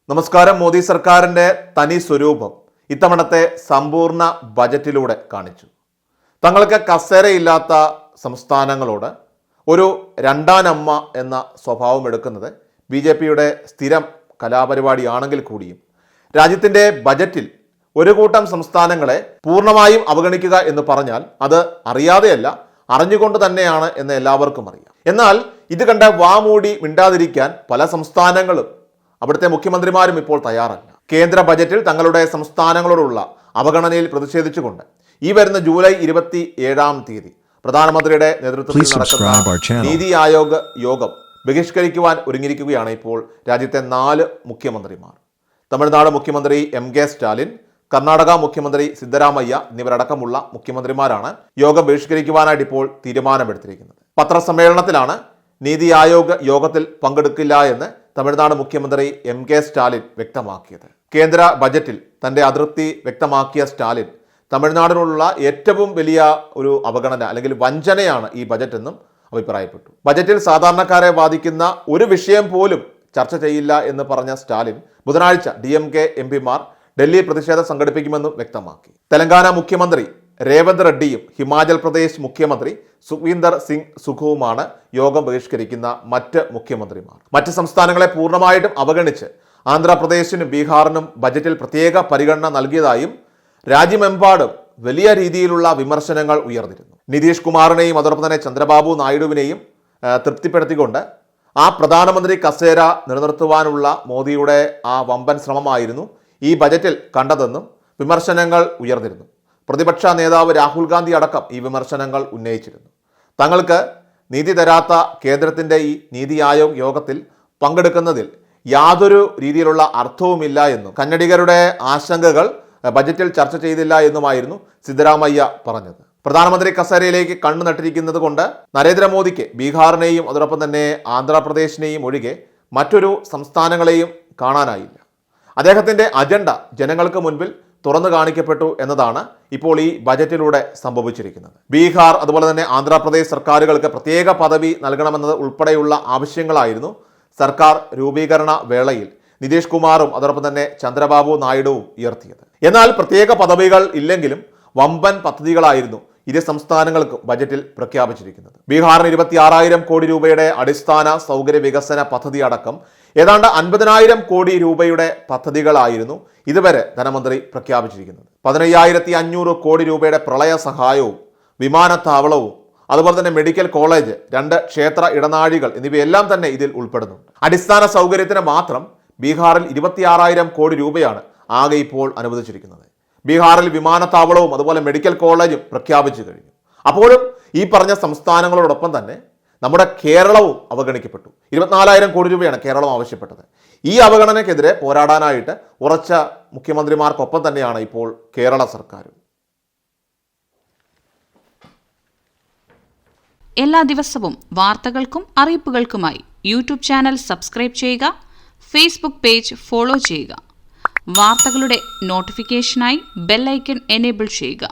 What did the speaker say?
നമസ്കാരം. മോദി സർക്കാരിൻ്റെ തനി സ്വരൂപം ഇത്തവണത്തെ സമ്പൂർണ്ണ ബജറ്റിലൂടെ കാണിച്ചു. തങ്ങൾക്ക് കസേരയില്ലാത്ത സംസ്ഥാനങ്ങളോട് ഒരു രണ്ടാനമ്മ എന്ന സ്വഭാവം എടുക്കുന്നത് BJPയുടെ സ്ഥിരം കലാപരിപാടിയാണെങ്കിൽ കൂടിയും രാജ്യത്തിൻ്റെ ബജറ്റിൽ ഒരു കൂട്ടം സംസ്ഥാനങ്ങളെ പൂർണ്ണമായും അവഗണിക്കുക എന്ന് പറഞ്ഞാൽ അത് അറിയാതെയല്ല, അറിഞ്ഞുകൊണ്ട് തന്നെയാണ് എന്ന് എല്ലാവർക്കും അറിയാം. എന്നാൽ ഇത് കണ്ട വാമൂടി മിണ്ടാതിരിക്കാൻ പല സംസ്ഥാനങ്ങളും അവിടുത്തെ മുഖ്യമന്ത്രിമാരും ഇപ്പോൾ തയ്യാറല്ല. കേന്ദ്ര ബജറ്റിൽ തങ്ങളുടെ സംസ്ഥാനങ്ങളോടുള്ള അവഗണനയിൽ പ്രതിഷേധിച്ചുകൊണ്ട് ഈ വരുന്ന ജൂലൈ 27 പ്രധാനമന്ത്രിയുടെ നേതൃത്വത്തിൽ നടക്കുന്ന നീതി ആയോഗ് യോഗം ബഹിഷ്കരിക്കുവാൻ ഒരുങ്ങിയിരിക്കുകയാണ് ഇപ്പോൾ രാജ്യത്തെ 4 മുഖ്യമന്ത്രിമാർ. തമിഴ്നാട് മുഖ്യമന്ത്രി MK സ്റ്റാലിൻ, കർണാടക മുഖ്യമന്ത്രി സിദ്ധരാമയ്യ എന്നിവരടക്കമുള്ള മുഖ്യമന്ത്രിമാരാണ് യോഗം ബഹിഷ്കരിക്കുവാനായിട്ട് ഇപ്പോൾ തീരുമാനമെടുത്തിരിക്കുന്നത്. പത്രസമ്മേളനത്തിലാണ് നീതി ആയോഗ് യോഗത്തിൽ പങ്കെടുക്കില്ല എന്ന് തമിഴ്നാട് മുഖ്യമന്ത്രി MK സ്റ്റാലിൻ വ്യക്തമാക്കിയത്. കേന്ദ്ര ബജറ്റിൽ തൻ്റെ അതൃപ്തി വ്യക്തമാക്കിയ സ്റ്റാലിൻ തമിഴ്നാടിനുള്ള ഏറ്റവും വലിയ ഒരു അവഗണന അല്ലെങ്കിൽ വഞ്ചനയാണ് ഈ ബജറ്റ് എന്നും അഭിപ്രായപ്പെട്ടു. ബജറ്റിൽ സാധാരണക്കാരെ ബാധിക്കുന്ന ഒരു വിഷയം പോലും ചർച്ച ചെയ്യില്ല എന്ന് പറഞ്ഞ സ്റ്റാലിൻ ബുധനാഴ്ച DMK MPമാർ ഡൽഹി പ്രതിഷേധം സംഘടിപ്പിക്കുമെന്നും വ്യക്തമാക്കി. തെലങ്കാന മുഖ്യമന്ത്രി രേവന്ത് റെഡ്ഡിയും ഹിമാചൽ പ്രദേശ് മുഖ്യമന്ത്രി സുഖ്വീന്ദർ സിംഗ് സുഖുവുമാണ് യോഗം ബഹിഷ്കരിക്കുന്ന മറ്റ് മുഖ്യമന്ത്രിമാർ. മറ്റ് സംസ്ഥാനങ്ങളെ പൂർണ്ണമായിട്ടും അവഗണിച്ച് ആന്ധ്രാപ്രദേശിനും ബീഹാറിനും ബജറ്റിൽ പ്രത്യേക പരിഗണന നൽകിയതായും രാജ്യമെമ്പാടും വലിയ രീതിയിലുള്ള വിമർശനങ്ങൾ ഉയർന്നിരുന്നു. നിതീഷ് കുമാറിനെയും അതോടൊപ്പം തന്നെ ചന്ദ്രബാബു നായിഡുവിനെയും തൃപ്തിപ്പെടുത്തിക്കൊണ്ട് ആ പ്രധാനമന്ത്രി കസേര നിലനിർത്തുവാനുള്ള മോദിയുടെ ആ വമ്പൻ ശ്രമമായിരുന്നു ഈ ബജറ്റിൽ കണ്ടതെന്നും വിമർശനങ്ങൾ ഉയർന്നിരുന്നു. പ്രതിപക്ഷ നേതാവ് രാഹുൽ ഗാന്ധി അടക്കം ഈ വിമർശനങ്ങൾ ഉന്നയിച്ചിരുന്നു. തങ്ങൾക്ക് നീതി തരാത്ത കേന്ദ്രത്തിൻ്റെ ഈ നീതി ആയോഗ് യോഗത്തിൽ പങ്കെടുക്കുന്നതിൽ യാതൊരു രീതിയിലുള്ള അർത്ഥവുമില്ല എന്നും കന്നഡിഗരുടെ ആശങ്കകൾ ബജറ്റിൽ ചർച്ച ചെയ്തില്ല എന്നുമായിരുന്നു സിദ്ധരാമയ്യ പറഞ്ഞത്. പ്രധാനമന്ത്രി കസേരയിലേക്ക് കണ്ണു നട്ടിരിക്കുന്നത് കൊണ്ട് നരേന്ദ്രമോദിക്ക് ബീഹാറിനെയും അതോടൊപ്പം തന്നെ ആന്ധ്രാപ്രദേശിനെയും ഒഴികെ മറ്റൊരു സംസ്ഥാനങ്ങളെയും കാണാനായില്ല. അദ്ദേഹത്തിൻ്റെ അജണ്ട ജനങ്ങൾക്ക് മുൻപിൽ തുറന്നു കാണിക്കപ്പെട്ടു എന്നതാണ് ഇപ്പോൾ ഈ ബജറ്റിലൂടെ സംഭവിച്ചിരിക്കുന്നത്. ബീഹാർ അതുപോലെ തന്നെ ആന്ധ്രാപ്രദേശ് സർക്കാരുകൾക്ക് പ്രത്യേക പദവി നൽകണമെന്നത് ഉൾപ്പെടെയുള്ള ആവശ്യങ്ങളായിരുന്നു സർക്കാർ രൂപീകരണ വേളയിൽ നിതീഷ് കുമാറും അതോടൊപ്പം തന്നെ ചന്ദ്രബാബു നായിഡുവും ഉയർത്തിയത്. എന്നാൽ പ്രത്യേക പദവികൾ ഇല്ലെങ്കിലും വമ്പൻ പദ്ധതികളായിരുന്നു ഇരു സംസ്ഥാനങ്ങൾക്കും ബജറ്റിൽ പ്രഖ്യാപിച്ചിരിക്കുന്നത്. ബീഹാറിന് 26,000 കോടി രൂപയുടെ അടിസ്ഥാന സൗകര്യ വികസന പദ്ധതി അടക്കം ഏതാണ്ട് 50,000 കോടി രൂപയുടെ പദ്ധതികളായിരുന്നു ഇതുവരെ ധനമന്ത്രി പ്രഖ്യാപിച്ചിരിക്കുന്നത്. 15,500 കോടി രൂപയുടെ പ്രളയ സഹായവും വിമാനത്താവളവും അതുപോലെ തന്നെ മെഡിക്കൽ കോളേജ്, 2 ക്ഷേത്ര ഇടനാഴികൾ എന്നിവയെല്ലാം തന്നെ ഇതിൽ ഉൾപ്പെടുന്നുണ്ട്. അടിസ്ഥാന സൗകര്യത്തിന് മാത്രം ബീഹാറിൽ 26,000 കോടി രൂപയാണ് ആകെ ഇപ്പോൾ അനുവദിച്ചിരിക്കുന്നത്. ബീഹാറിൽ വിമാനത്താവളവും അതുപോലെ മെഡിക്കൽ കോളേജും പ്രഖ്യാപിച്ചു കഴിഞ്ഞു. അപ്പോഴും ഈ പറഞ്ഞ സംസ്ഥാനങ്ങളോടൊപ്പം തന്നെ നമ്മുടെ കേരളവും അവഗണിക്കപ്പെട്ടു. 24,000 കോടി രൂപയാണ് കേരളം ആവശ്യപ്പെട്ടത്. ഈ അവഗണനയ്ക്കെതിരെ പോരാടാനായിട്ട് ഉറച്ച മുഖ്യമന്ത്രിമാർക്കൊപ്പം തന്നെയാണ് ഇപ്പോൾ കേരള സർക്കാരും. എല്ലാ ദിവസവും വാർത്തകൾക്കും അറിയിപ്പുകൾക്കുമായി യൂട്യൂബ് ചാനൽ സബ്സ്ക്രൈബ് ചെയ്യുക, ഫേസ്ബുക്ക് പേജ് ഫോളോ ചെയ്യുക. വാർത്തകളുടെ നോട്ടിഫിക്കേഷനായി ബെൽ ഐക്കൺ എനേബിൾ ചെയ്യുക.